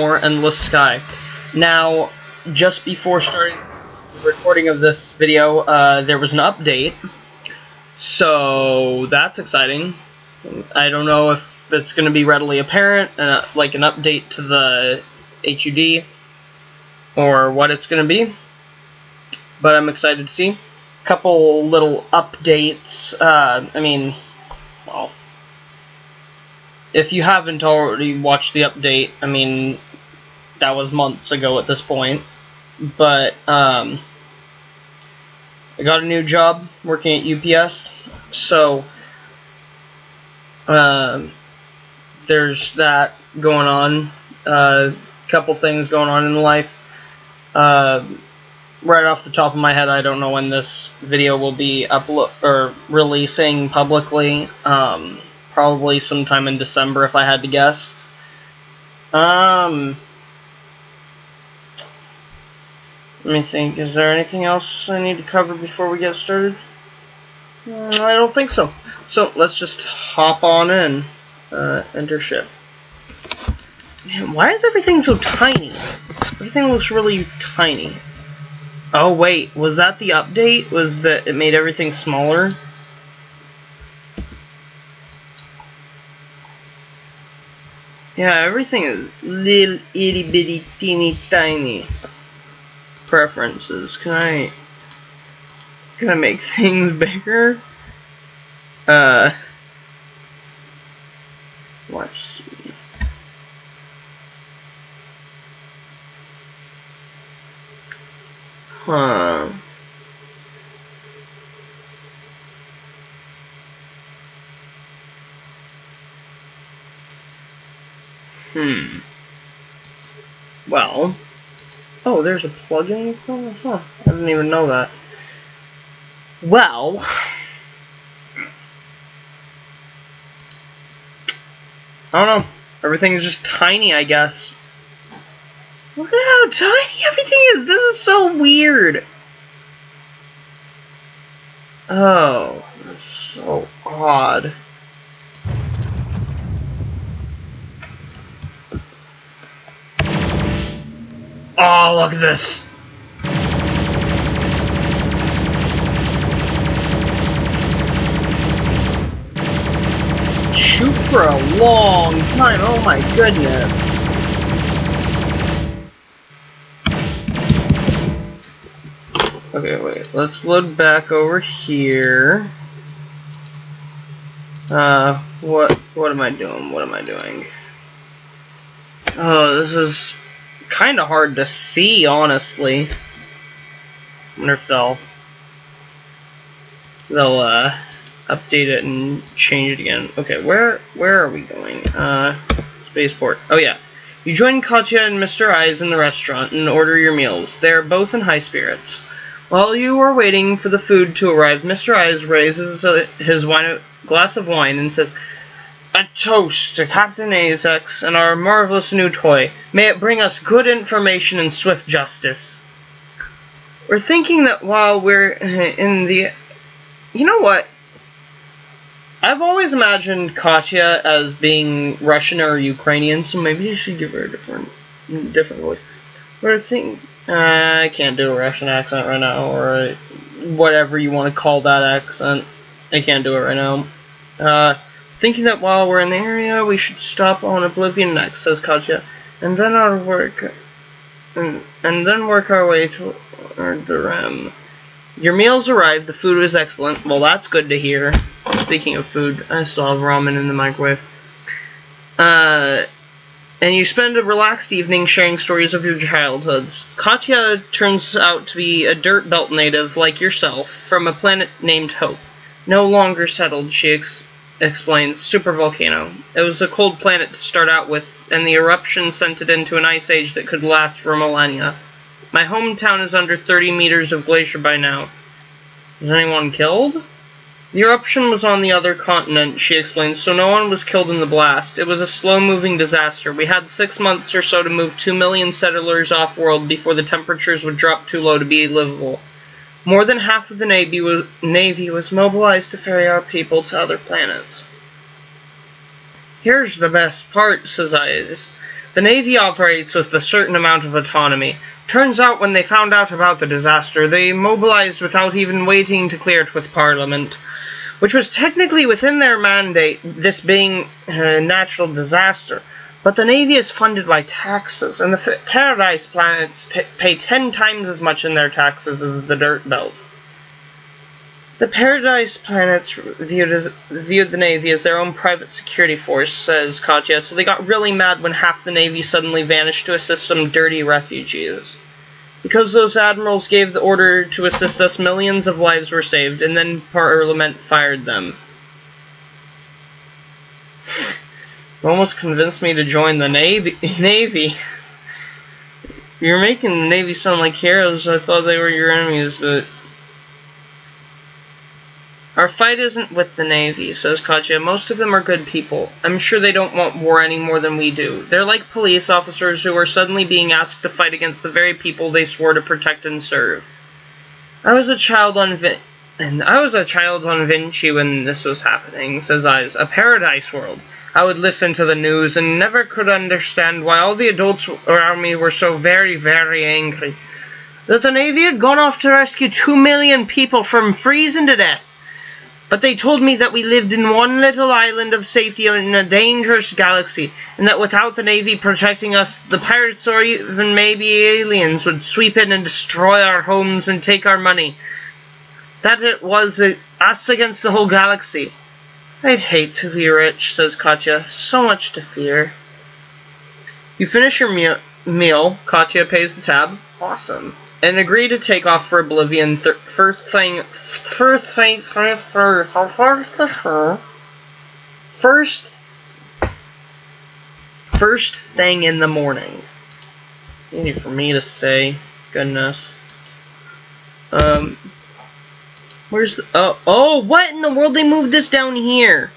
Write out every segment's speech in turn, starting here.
more endless sky. Now, just before starting the recording of this video, there was an update, so that's exciting. I don't know if it's going to be readily apparent, like an update to the HUD, or what it's going to be, but I'm excited to see. Couple little updates. Well, if you haven't already watched the update, that was months ago at this point, but I got a new job working at UPS, so there's that going on. Couple things going on in life. Right off the top of my head, I don't know when this video will be releasing publicly. Probably sometime in December, if I had to guess. Let me think. Is there anything else I need to cover before we get started? I don't think so. So let's just hop on in. Enter ship. Man, why is everything so tiny? Everything looks really tiny. Oh wait, was that the update? Was that it made everything smaller? Yeah, everything is little itty bitty teeny tiny. Preferences. Can I make things bigger? Let's see. Huh. Well. Oh, there's a plugin installed? Huh. I didn't even know that. Well. I don't know. Everything's just tiny, I guess. Look at how tiny everything is. This is so weird. Oh, that's so odd. Oh, look at this. Shoot for a long time. Oh my goodness. Okay, wait. Let's load back over here. What am I doing? What am I doing? Oh, this is kind of hard to see, honestly. I wonder if they'll update it and change it again. Okay, where are we going? Spaceport. Oh yeah. You join Katya and Mr. Eyes in the restaurant and order your meals. They are both in high spirits. While you are waiting for the food to arrive, Mr. Eyes raises his glass of wine and says, "A toast to Captain Azex and our marvelous new toy. May it bring us good information and swift justice." We're thinking that while we're in the... You know what? I've always imagined Katya as being Russian or Ukrainian, so maybe I should give her a different voice. We're thinking... I can't do a Russian accent right now, or whatever you want to call that accent. I can't do it right now. Thinking that while we're in the area, we should stop on Oblivion next, says Katya, and then work our way toward the rim. Your meals arrived. The food was excellent. Well, that's good to hear. Speaking of food, I still have ramen in the microwave. And you spend a relaxed evening sharing stories of your childhoods. Katya turns out to be a Dirtbelt native like yourself, from a planet named Hope. No longer settled, she explains. Supervolcano. It was a cold planet to start out with, and the eruption sent it into an ice age that could last for millennia. My hometown is under 30 meters of glacier by now. Was anyone killed? The eruption was on the other continent, she explains, so no one was killed in the blast. It was a slow-moving disaster. We had 6 months or so to move 2 million settlers off-world before the temperatures would drop too low to be livable. More than half of the Navy was mobilized to ferry our people to other planets. Here's the best part, says Eyes. The Navy operates with a certain amount of autonomy. Turns out when they found out about the disaster, they mobilized without even waiting to clear it with Parliament, which was technically within their mandate, this being a natural disaster. But the Navy is funded by taxes, and the Paradise planets pay 10 times as much in their taxes as the Dirtbelt. The Paradise planets viewed the Navy as their own private security force, says Katya, so they got really mad when half the Navy suddenly vanished to assist some dirty refugees. Because those admirals gave the order to assist us, millions of lives were saved, and then Parliament fired them. You almost convinced me to join the Navy. You're making the Navy sound like heroes. I thought they were your enemies, but... Our fight isn't with the Navy, says Katya. Most of them are good people. I'm sure they don't want war any more than we do. They're like police officers who are suddenly being asked to fight against the very people they swore to protect and serve. I was a child on Vinci when this was happening, says Eyes. A paradise world. I would listen to the news and never could understand why all the adults around me were so very, very angry. That the Navy had gone off to rescue 2 million people from freezing to death. But they told me that we lived in one little island of safety in a dangerous galaxy, and that without the Navy protecting us, the pirates or even maybe aliens would sweep in and destroy our homes and take our money. That it was us against the whole galaxy. I'd hate to be rich, says Katya. So much to fear. You finish your meal, Katya pays the tab. Awesome. And agree to take off for Oblivion first thing in the morning. Easy for me to say. Goodness. Where's the... Oh, what in the world? They moved this down here.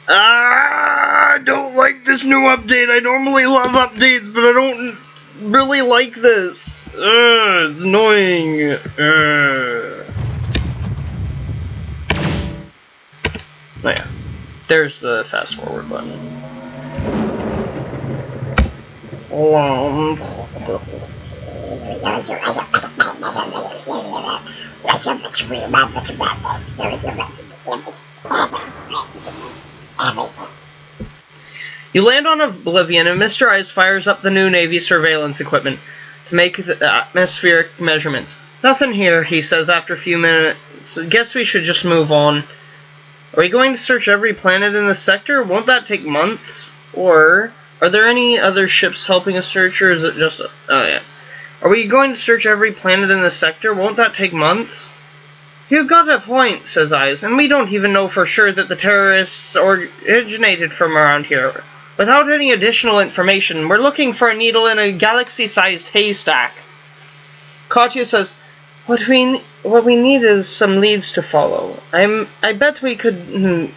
I don't like this new update. I normally love updates, but I don't really like this. It's annoying. Oh yeah, there's the fast forward button. You land on Oblivion, and Mr. Eyes fires up the new Navy surveillance equipment to make the atmospheric measurements. Nothing here, he says after a few minutes. Guess we should just move on. Are we going to search every planet in the sector? Won't that take months? Or are there any other ships helping us search, or is it just... Oh, yeah. Are we going to search every planet in the sector? Won't that take months? You've got a point, says Eyes, and we don't even know for sure that the terrorists originated from around here. Without any additional information, we're looking for a needle in a galaxy-sized haystack. Katya says, what we need is some leads to follow. I bet we could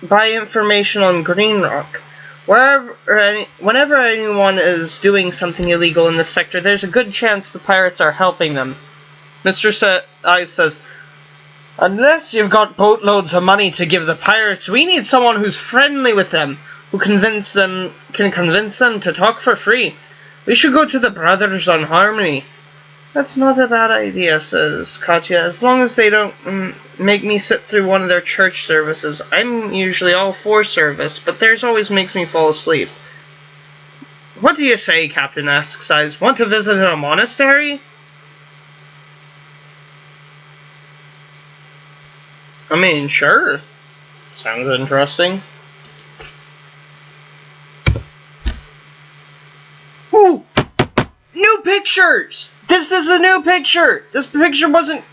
buy information on Green Rock. Whenever anyone is doing something illegal in this sector, there's a good chance the pirates are helping them. Mr. Eyes says, unless you've got boatloads of money to give the pirates, we need someone who's friendly with them, who can convince them to talk for free. We should go to the Brothers on Harmony. That's not a bad idea, says Katya, as long as they don't make me sit through one of their church services. I'm usually all for service, but theirs always makes me fall asleep. What do you say, Captain asks Eyes. Want to visit a monastery? I mean, sure. Sounds interesting. Ooh! New pictures! This is a new picture! This picture wasn't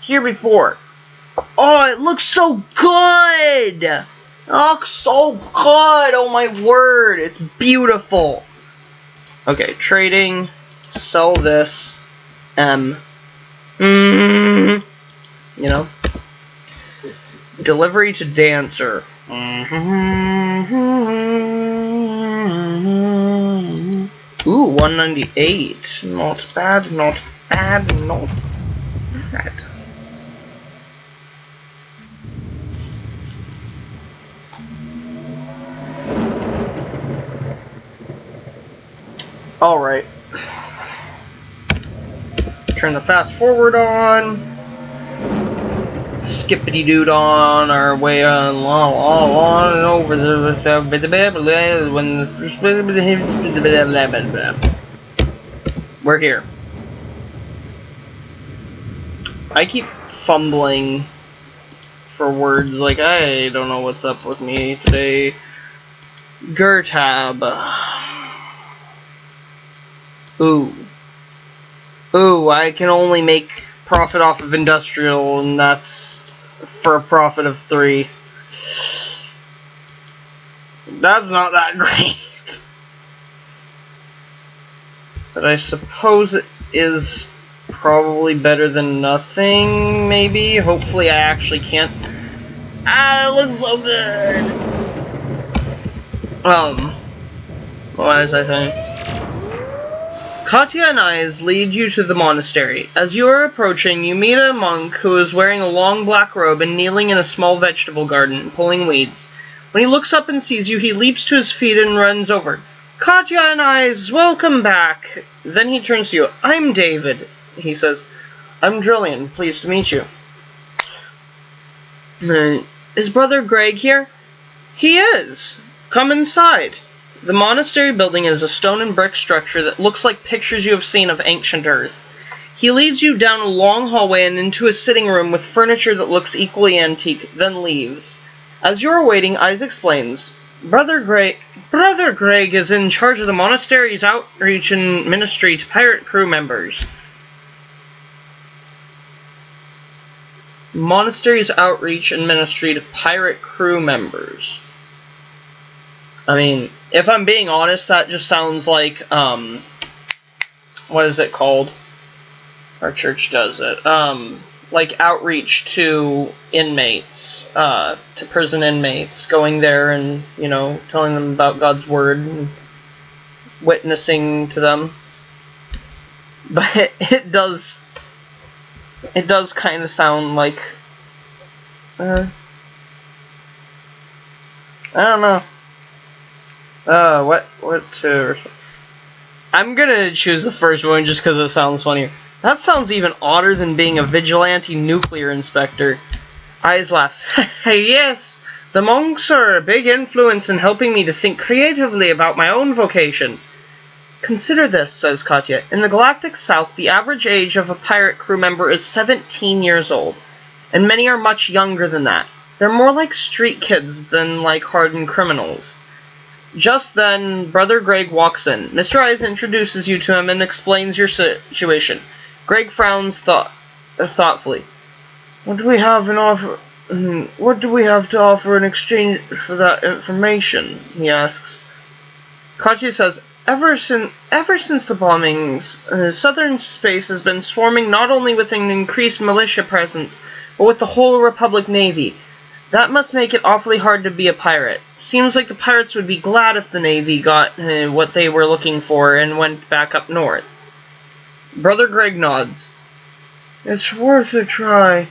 here before. Oh, it looks so good! It looks so good! Oh my word! It's beautiful! Okay, trading. Sell this. You know? Delivery to dancer. Ooh, 198. Not bad, not bad, not bad. Alright. Turn the fast forward on. Skippity dood on our way on over the when we're here. I keep fumbling for words, like I don't know what's up with me today. Gertab. Ooh, I can only make profit off of industrial, and that's for a profit of 3. That's not that great. But I suppose it is probably better than nothing, maybe? Hopefully I actually can't. Ah, it looks so good! What was I saying? Katya and Eyes lead you to the monastery. As you are approaching, you meet a monk who is wearing a long black robe and kneeling in a small vegetable garden, pulling weeds. When he looks up and sees you, he leaps to his feet and runs over. Katya and Eyes, welcome back! Then he turns to you. I'm David, he says. I'm Drillian, pleased to meet you. Is Brother Greg here? He is. Come inside. The monastery building is a stone and brick structure that looks like pictures you have seen of ancient Earth. He leads you down a long hallway and into a sitting room with furniture that looks equally antique, then leaves. As you are waiting, Eyes explains, Brother Greg is in charge of the monastery's outreach and ministry to pirate crew members. Monastery's outreach and ministry to pirate crew members. I mean, if I'm being honest, that just sounds like, what is it called? Our church does it. Like outreach to inmates, to prison inmates, going there and, you know, telling them about God's word and witnessing to them. But it does kind of sound like, I don't know. I'm gonna choose the first one just because it sounds funnier. That sounds even odder than being a vigilante nuclear inspector. Eyes laughs. Yes, the monks are a big influence in helping me to think creatively about my own vocation. Consider this, says Katya. In the galactic south, the average age of a pirate crew member is 17 years old, and many are much younger than that. They're more like street kids than like hardened criminals. Just then, Brother Greg walks in. Mr. Eyes introduces you to him and explains your situation. Greg frowns thoughtfully. What do we have to offer in exchange for that information? He asks. Katya says, Ever since the bombings, southern space has been swarming not only with an increased militia presence, but with the whole Republic Navy. That must make it awfully hard to be a pirate. Seems like the pirates would be glad if the Navy got what they were looking for and went back up north. Brother Greg nods. It's worth a try.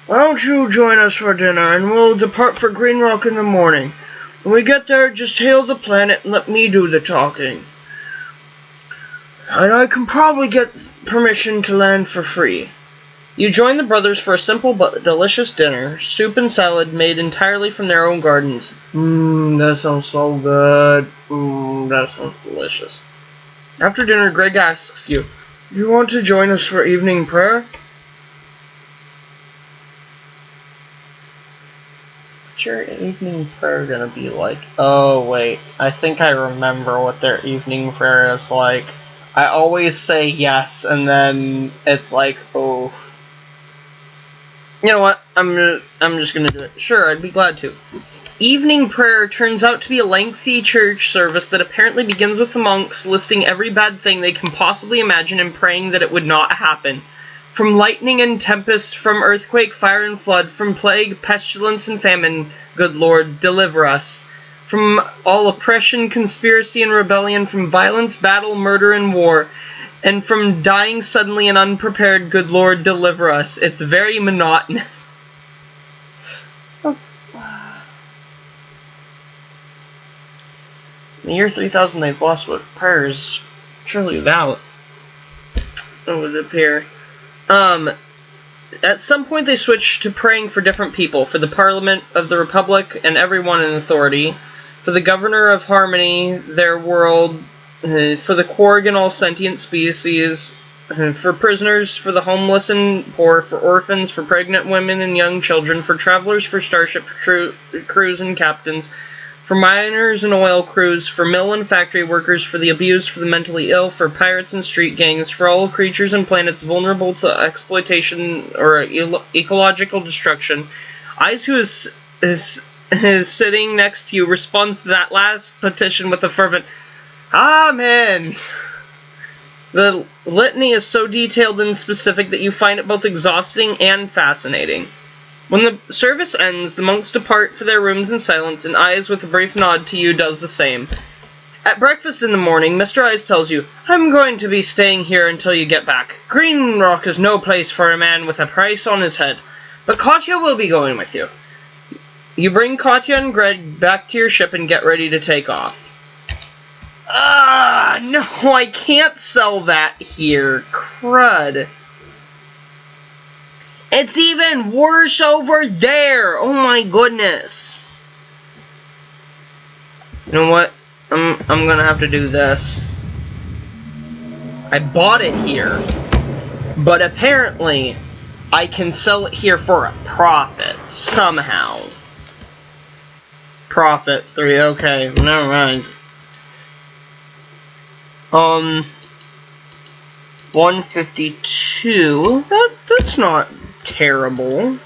Why don't you join us for dinner, and we'll depart for Green Rock in the morning. When we get there, just hail the planet and let me do the talking. And I can probably get permission to land for free. You join the brothers for a simple but delicious dinner, soup and salad made entirely from their own gardens. That sounds so good. That sounds delicious. After dinner, Greg asks you, do you want to join us for evening prayer? What's your evening prayer gonna be like? Oh, wait. I think I remember what their evening prayer is like. I always say yes, and then it's like, oh. You know what? I'm just gonna do it. Sure, I'd be glad to. Evening prayer turns out to be a lengthy church service that apparently begins with the monks listing every bad thing they can possibly imagine and praying that it would not happen. From lightning and tempest, from earthquake, fire and flood, from plague, pestilence and famine, good Lord, deliver us. From all oppression, conspiracy and rebellion, from violence, battle, murder and war, and from dying suddenly and unprepared, good Lord, deliver us. It's very monotonous. That's... In the year 3000, they've lost what prayers Surely that would appear. At some point they switched to praying for different people, for the Parliament of the Republic and everyone in authority, for the Governor of Harmony, their world, for the Quarg and all sentient species, for prisoners, for the homeless and poor, for orphans, for pregnant women and young children, for travelers, for starship crews and captains, for miners and oil crews, for mill and factory workers, for the abused, for the mentally ill, for pirates and street gangs, for all creatures and planets vulnerable to exploitation or ecological destruction. Eyes, who is sitting next to you, responds to that last petition with a fervent Amen. The litany is so detailed and specific that you find it both exhausting and fascinating. When the service ends, the monks depart for their rooms in silence, and Eyes, with a brief nod to you, does the same. At breakfast in the morning, Mr. Eyes tells you, I'm going to be staying here until you get back. Green Rock is no place for a man with a price on his head, but Katya will be going with you. You bring Katya and Greg back to your ship and get ready to take off. No, I can't sell that here. Crud. It's even worse over there! Oh my goodness. You know what? I'm gonna have to do this. I bought it here, but apparently I can sell it here for a profit somehow. Profit 3, okay, never mind. 152. That's not terrible.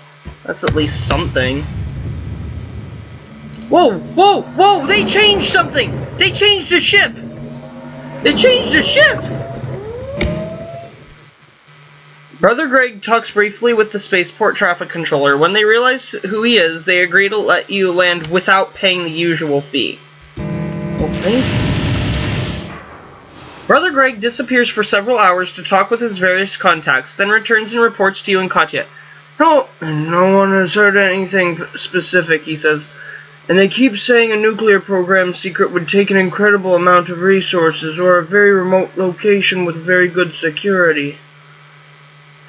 That's at least something. Whoa, whoa, whoa! They changed something! They changed the ship! They changed the ship! Brother Greg talks briefly with the spaceport traffic controller. When they realize who he is, they agree to let you land without paying the usual fee. Okay. Brother Greg disappears for several hours to talk with his various contacts, then returns and reports to you and Katya. No one has heard anything specific, he says. And they keep saying a nuclear program secret would take an incredible amount of resources, or a very remote location with very good security.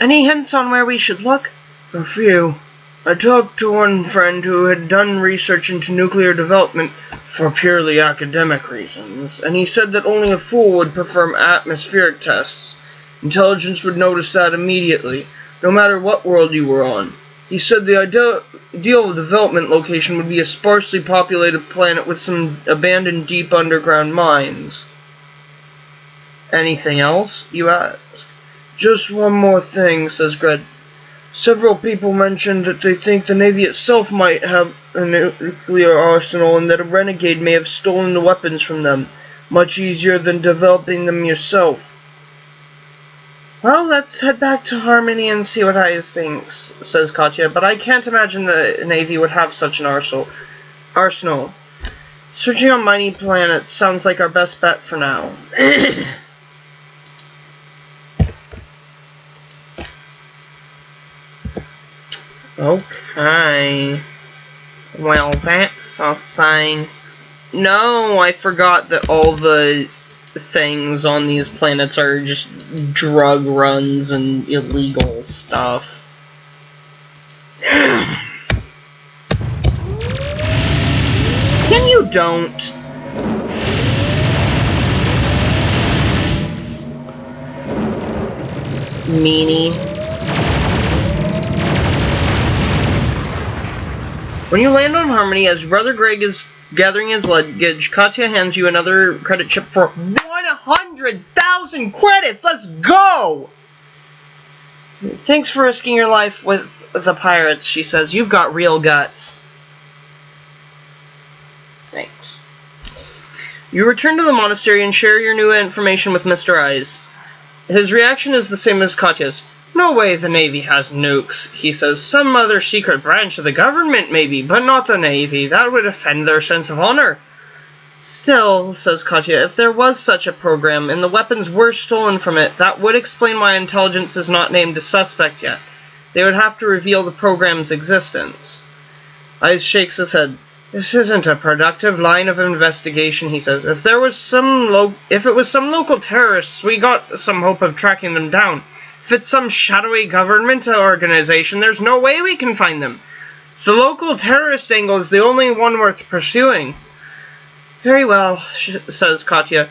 Any hints on where we should look? A few. I talked to one friend who had done research into nuclear development for purely academic reasons, and he said that only a fool would perform atmospheric tests. Intelligence would notice that immediately, no matter what world you were on. He said the ideal development location would be a sparsely populated planet with some abandoned deep underground mines. Anything else? You ask. Just one more thing, says Greg. Several people mentioned that they think the Navy itself might have a nuclear arsenal and that a renegade may have stolen the weapons from them. Much easier than developing them yourself. Well, let's head back to Harmony and see what Eyes thinks, says Katya, but I can't imagine the Navy would have such an arsenal. Searching on mighty planets sounds like our best bet for now. Okay. Well, that's a thing. No, I forgot that all the things on these planets are just drug runs and illegal stuff. Can you don't? Meanie. When you land on Harmony, as Brother Greg is gathering his luggage, Katya hands you another credit chip for 100,000 credits! Let's go! Thanks for risking your life with the pirates, she says. You've got real guts. Thanks. You return to the monastery and share your new information with Mr. Eyes. His reaction is the same as Katya's. No way the Navy has nukes, he says. Some other secret branch of the government, maybe, but not the Navy. That would offend their sense of honor. Still, says Katya, if there was such a program, and the weapons were stolen from it, that would explain why intelligence is not named a suspect yet. They would have to reveal the program's existence. Eyes shakes his head. This isn't a productive line of investigation, he says. If it was some local terrorists, we got some hope of tracking them down. If it's some shadowy government organization, there's no way we can find them. So the local terrorist angle is the only one worth pursuing. Very well, says Katya.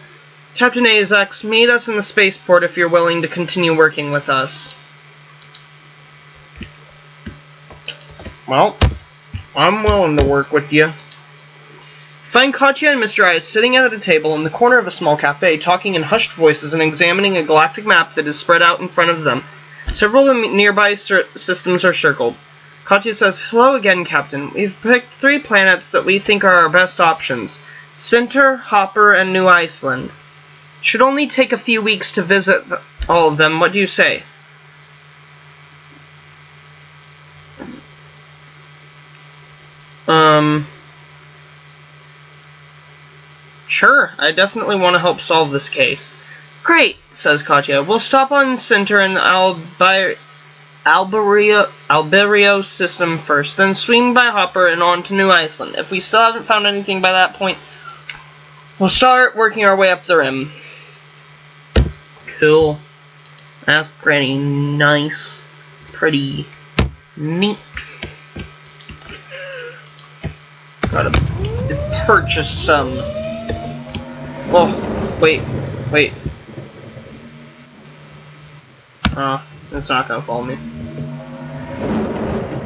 Captain Azax, meet us in the spaceport if you're willing to continue working with us. Well, I'm willing to work with you. Find Katya and Mr. Eyes sitting at a table in the corner of a small cafe, talking in hushed voices and examining a galactic map that is spread out in front of them. Several of the nearby systems are circled. Katya says, "Hello again, Captain. We've picked 3 planets that we think are our best options. Center, Hopper, and New Iceland. Should only take a few weeks to visit all of them. What do you say?" Sure, I definitely want to help solve this case. Great, says Katya. We'll stop on Center and Alberio system first, then swing by Hopper and on to New Iceland. If we still haven't found anything by that point, we'll start working our way up the rim. Cool. That's pretty nice. Pretty neat. Gotta purchase some. Oh, wait. It's not gonna follow me.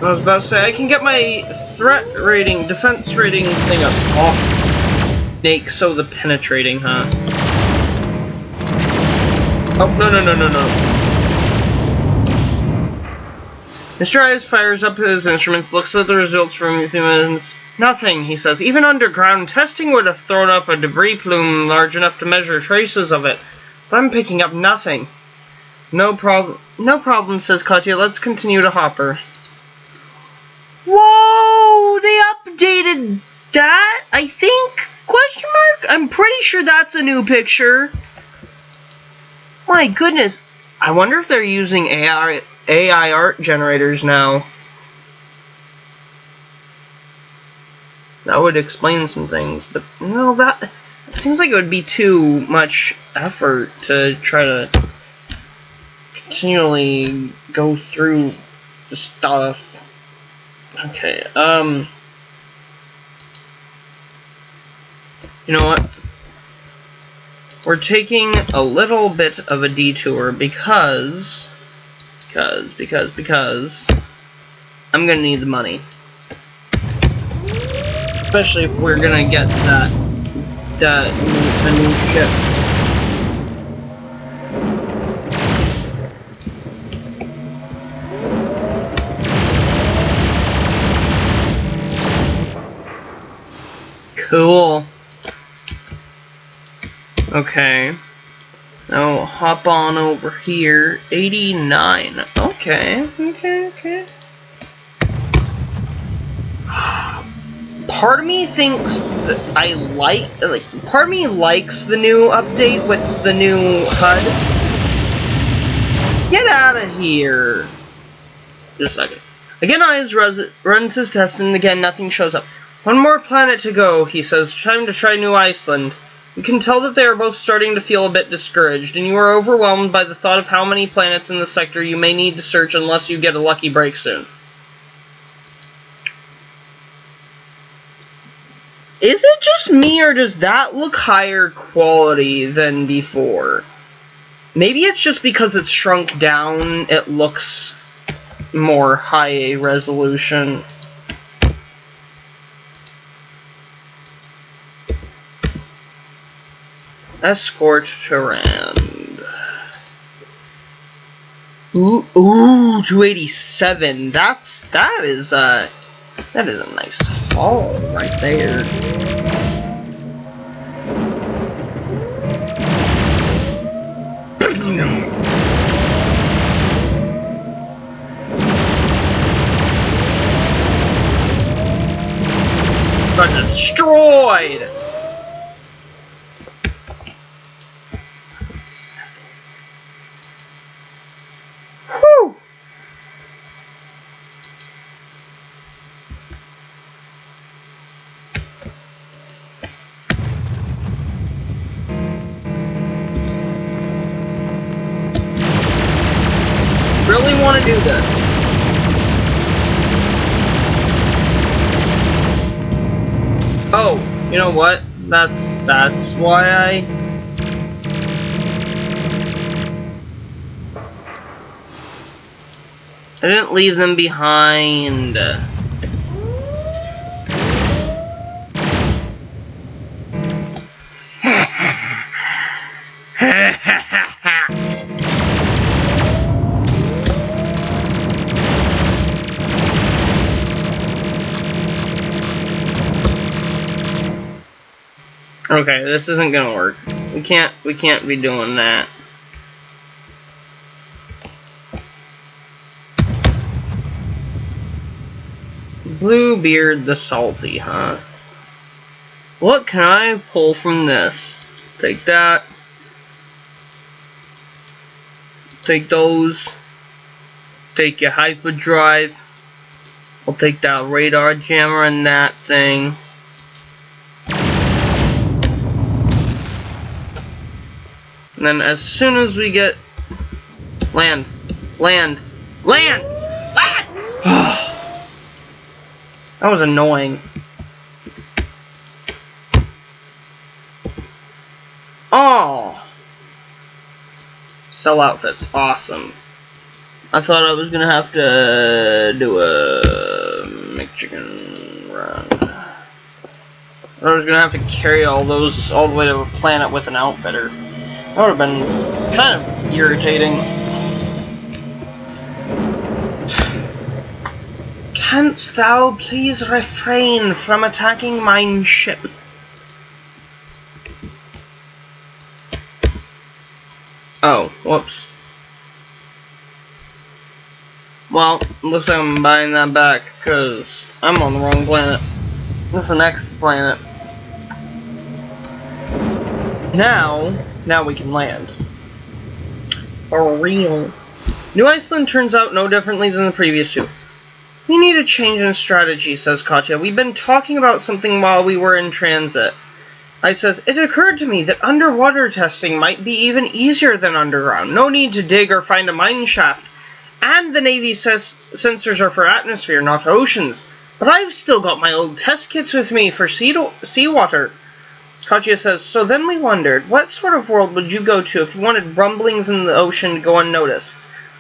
I was about to say, I can get my threat rating, defense rating thing up. Oh, snake, so the penetrating, huh? Oh, no. Mr. Eyes fires up his instruments, looks at the results from humans. Nothing, he says. Even underground testing would have thrown up a debris plume large enough to measure traces of it. But I'm picking up nothing. No problem, says Katya. Let's continue to Hopper. Whoa! They updated that, I think? Question mark? I'm pretty sure that's a new picture. My goodness. I wonder if they're using AI art generators now. That would explain some things, but no, that seems like it would be too much effort to try to continually go through the stuff. Okay, you know what? We're taking a little bit of a detour because I'm gonna need the money. Especially if we're gonna get a new ship. Cool. Okay. Now hop on over here. 89. Okay. Part of me thinks that part of me likes the new update with the new HUD. Get out of here. Just a second. Again, Eyes runs his test, and again, nothing shows up. One more planet to go, he says. Time to try New Iceland. You can tell that they are both starting to feel a bit discouraged, and you are overwhelmed by the thought of how many planets in the sector you may need to search unless you get a lucky break soon. Is it just me, or does that look higher quality than before? Maybe it's just because it's shrunk down, it looks more high resolution. Escort to Rand. Ooh, 287. That is a nice haul right there. Got destroyed. Whew. really want to do this. Oh, you know what? That's why I didn't leave them behind. Okay, this isn't gonna work. We can't be doing that. Bluebeard the Salty, huh? What can I pull from this? Take that. Take those. Take your hyperdrive. I'll take that radar jammer and that thing. And then as soon as we get land. That was annoying. Oh! Sell outfits. Awesome. I thought I was gonna have to do a McChicken run. I was gonna have to carry all those all the way to a planet with an outfitter. That would have been kind of irritating. Canst thou please refrain from attacking mine ship? Oh, whoops. Well, looks like I'm buying that back, because I'm on the wrong planet. This is the next planet. Now we can land. For real. New Iceland turns out no differently than the previous two. We need a change in strategy, says Katya. We've been talking about something while we were in transit. I says, it occurred to me that underwater testing might be even easier than underground. No need to dig or find a mine shaft. And the Navy says sensors are for atmosphere, not oceans. But I've still got my old test kits with me for seawater. Katya says, so then we wondered, what sort of world would you go to if you wanted rumblings in the ocean to go unnoticed?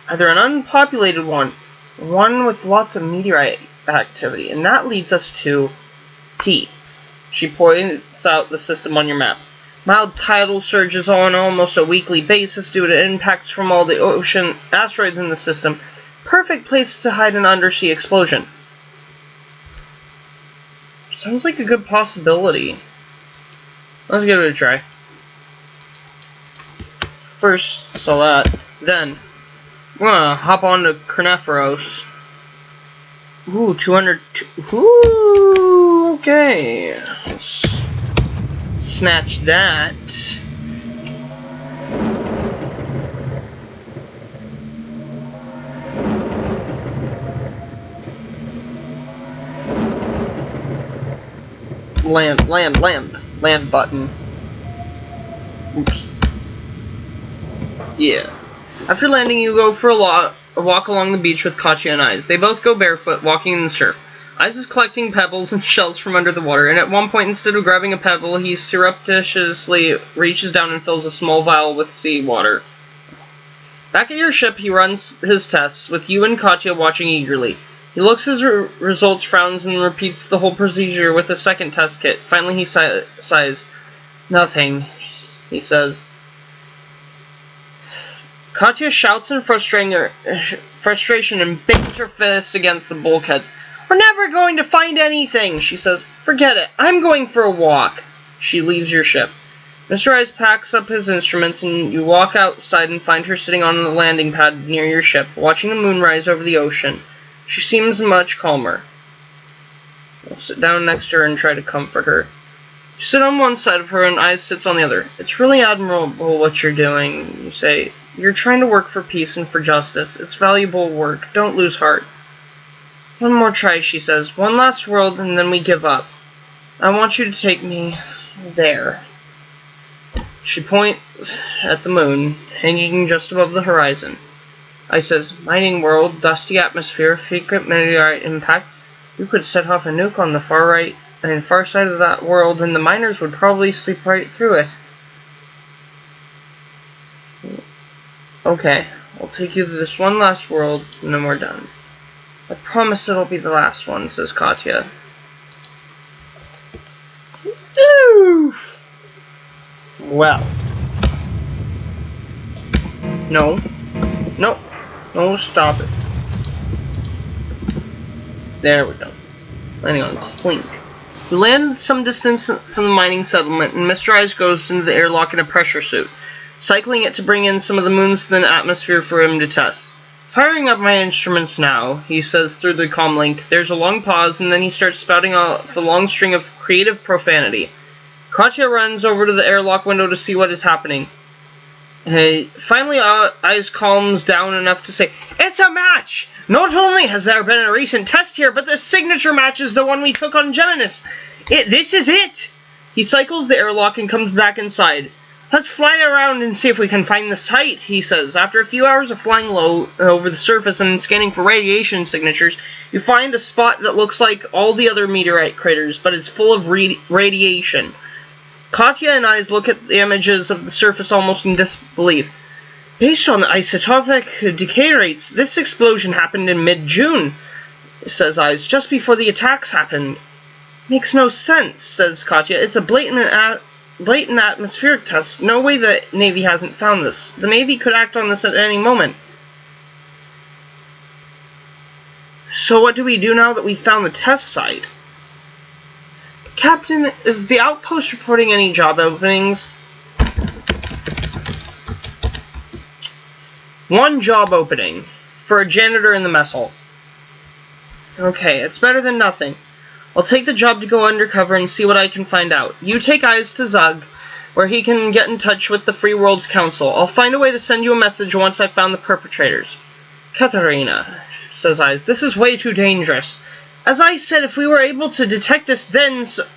Either an unpopulated one with lots of meteorite activity. And that leads us to D. She points out the system on your map. Mild tidal surges on almost a weekly basis due to impacts from all the ocean asteroids in the system. Perfect place to hide an undersea explosion. Sounds like a good possibility. Let's give it a try. First, sell that. Then, we're gonna hop on to Carniferous. Ooh, 200. Ooh, okay. Let's snatch that. Land button. Oops. Yeah. After landing, you go for a walk along the beach with Katya and Eyes. They both go barefoot, walking in the surf. Eyes is collecting pebbles and shells from under the water, and at one point, instead of grabbing a pebble, he surreptitiously reaches down and fills a small vial with seawater. Back at your ship, he runs his tests, with you and Katya watching eagerly. He looks his results, frowns, and repeats the whole procedure with a second test kit. Finally, he sighs. Nothing, he says. Katya shouts in frustration and bangs her fist against the bulkheads. We're never going to find anything, she says. Forget it. I'm going for a walk. She leaves your ship. Mr. Ice packs up his instruments, and you walk outside and find her sitting on the landing pad near your ship, watching the moon rise over the ocean. She seems much calmer. I'll sit down next to her and try to comfort her. You sit on one side of her, and Eyes sits on the other. It's really admirable what you're doing, you say. You're trying to work for peace and for justice. It's valuable work. Don't lose heart. One more try, she says. One last world, and then we give up. I want you to take me there. She points at the moon, hanging just above the horizon. Ice says, mining world, dusty atmosphere, frequent meteorite impacts. You could set off a nuke on the far side of that world, and the miners would probably sleep right through it. Okay, I'll take you to this one last world, and then we're done. I promise it'll be the last one, says Katya. Oof. Well. No. No. No, stop it. There we go. Landing on Clink. We land some distance from the mining settlement, and Mr. Eyes goes into the airlock in a pressure suit, cycling it to bring in some of the moon's thin atmosphere for him to test. Firing up my instruments now, he says through the comlink. There's a long pause, and then he starts spouting off a long string of creative profanity. Katya runs over to the airlock window to see what is happening. Finally, Eyes calms down enough to say, it's a match! Not only has there been a recent test here, but the signature match is the one we took on Geminis. This is it! He cycles the airlock and comes back inside. Let's fly around and see if we can find the site, he says. After a few hours of flying low over the surface and scanning for radiation signatures, you find a spot that looks like all the other meteorite craters, but it's full of radiation. Katya and Eyes look at the images of the surface almost in disbelief. Based on the isotopic decay rates, this explosion happened in mid-June, says Eyes, just before the attacks happened. Makes no sense, says Katya. It's a blatant atmospheric test. No way the Navy hasn't found this. The Navy could act on this at any moment. So what do we do now that we found the test site? Captain, is the outpost reporting any job openings? One job opening for a janitor in the mess hall. Okay, it's better than nothing. I'll take the job to go undercover and see what I can find out. You take Eyes to Zug, where he can get in touch with the Free Worlds Council. I'll find a way to send you a message once I've found the perpetrators. Katerina, says Eyes, this is way too dangerous. As I said, if we were able to detect this, then so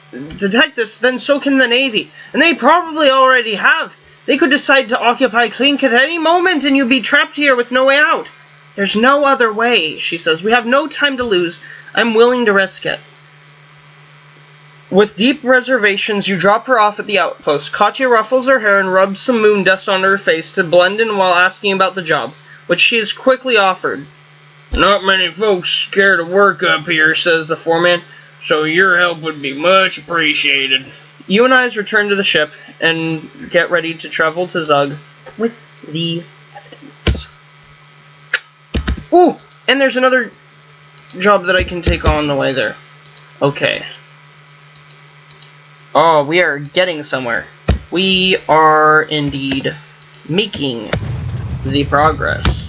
can the Navy. And they probably already have. They could decide to occupy Clink at any moment, and you'd be trapped here with no way out. There's no other way, she says. We have no time to lose. I'm willing to risk it. With deep reservations, you drop her off at the outpost. Katya ruffles her hair and rubs some moon dust on her face to blend in while asking about the job, which she is quickly offered. Not many folks care to work up here, says the foreman, so your help would be much appreciated. You and Eyes return to the ship and get ready to travel to Zug with the evidence. Ooh! And there's another job that I can take on the way there. Okay. Oh, we are getting somewhere. We are indeed making the progress.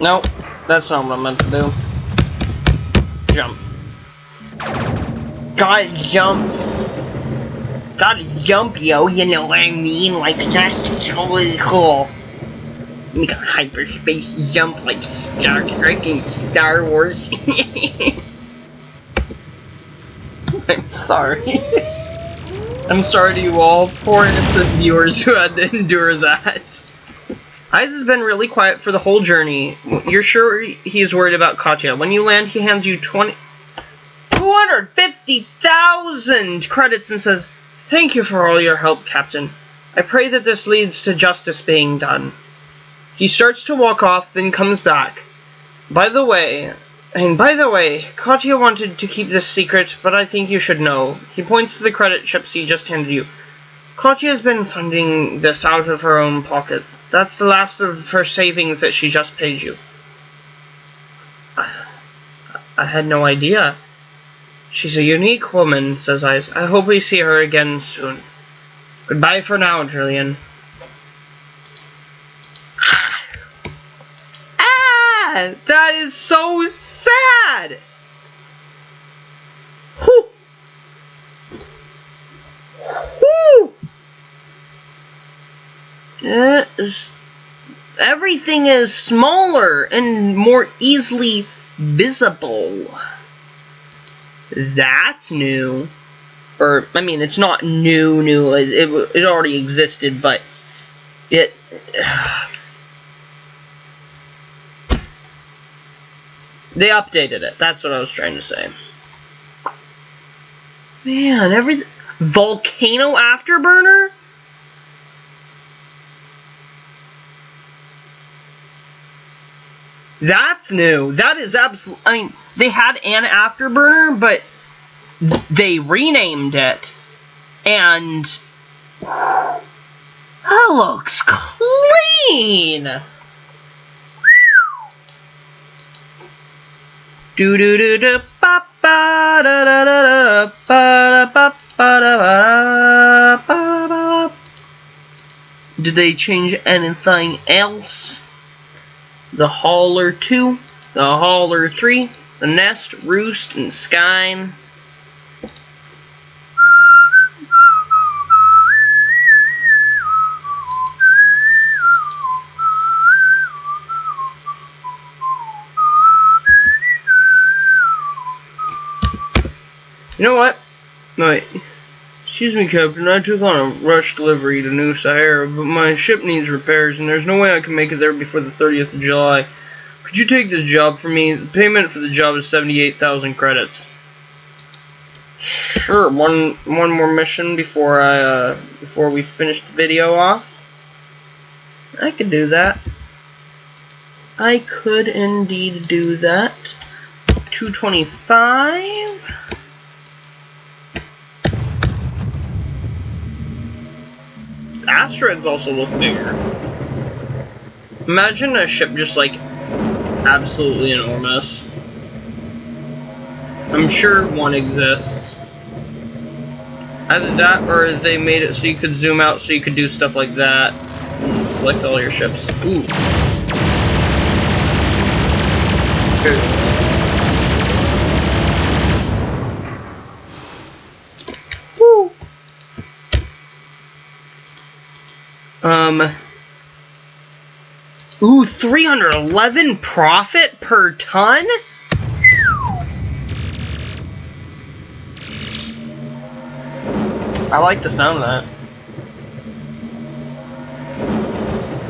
Nope, that's not what I meant to do. Jump. Gotta jump. Gotta jump, yo, you know what I mean? Like, that's totally cool. Make a hyperspace jump like Star Trek and Star Wars. I'm sorry. I'm sorry to you all, poor innocent viewers who had to endure that. Eyes has been really quiet for the whole journey. You're sure he's worried about Katya. When you land, he hands you 250,000 credits and says, "Thank you for all your help, Captain. I pray that this leads to justice being done." He starts to walk off, then comes back. By the way, Katya wanted to keep this secret, but I think you should know. He points to the credit chips he just handed you. Katya has been funding this out of her own pocket. That's the last of her savings that she just paid you. I had no idea. She's a unique woman, says Eyes. I hope we see her again soon. Goodbye for now, Julian. Ah! That is so sad! Whew! Whew! Everything is smaller and more easily visible. That's new. Or, I mean, it's not new. It already existed, but It... They updated it. That's what I was trying to say. Man, everything... Volcano Afterburner? That's new. That is absolutely... I mean, they had an Afterburner, but they renamed it. And... that looks clean! Do do do do ba ba da da da da ba ba ba da ba. Did they change anything else? The Hauler 2, the Hauler 3, the Nest, Roost, and Skine. You know what? Wait. Excuse me, Captain. I took on a rush delivery to New Sahara, but my ship needs repairs, and there's no way I can make it there before the 30th of July. Could you take this job for me? The payment for the job is 78,000 credits. Sure. One more mission before we finish the video off. I could do that. I could indeed do that. 225. Asteroids also look bigger. Imagine a ship just like absolutely enormous. I'm sure one exists. Either that or they made it so you could zoom out so you could do stuff like that and select all your ships. Ooh. Okay. Woo. Ooh, 311 profit per ton? I like the sound of that.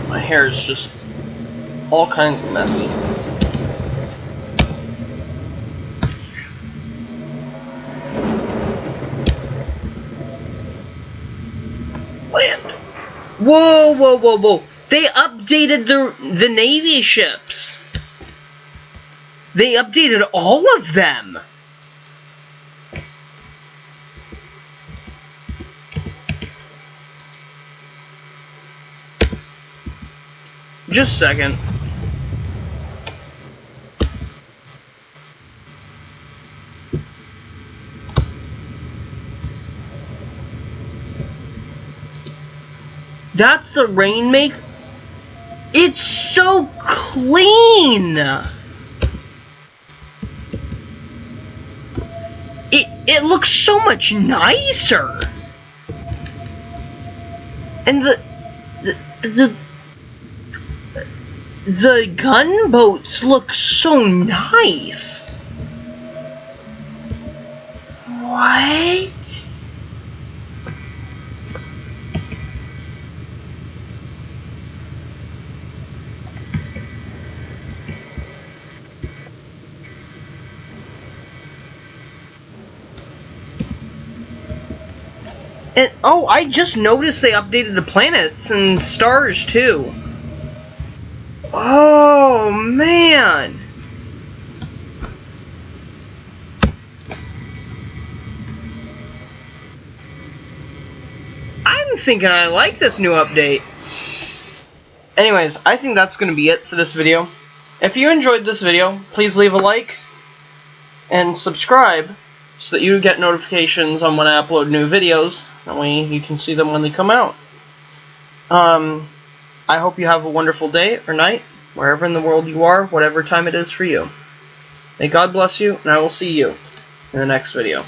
My hair is just all kinds of messy. Land. Whoa, whoa, whoa, whoa. They updated the Navy ships. They updated all of them. Just a second. That's the Rainmaker. It's so clean. It looks so much nicer. And the gunboats look so nice. What? And, oh, I just noticed they updated the planets and stars, too. Oh, man. I'm thinking I like this new update. Anyways, I think that's going to be it for this video. If you enjoyed this video, please leave a like and subscribe so that you get notifications on when I upload new videos. That way you can see them when they come out. I hope you have a wonderful day or night, wherever in the world you are, whatever time it is for you. May God bless you, and I will see you in the next video.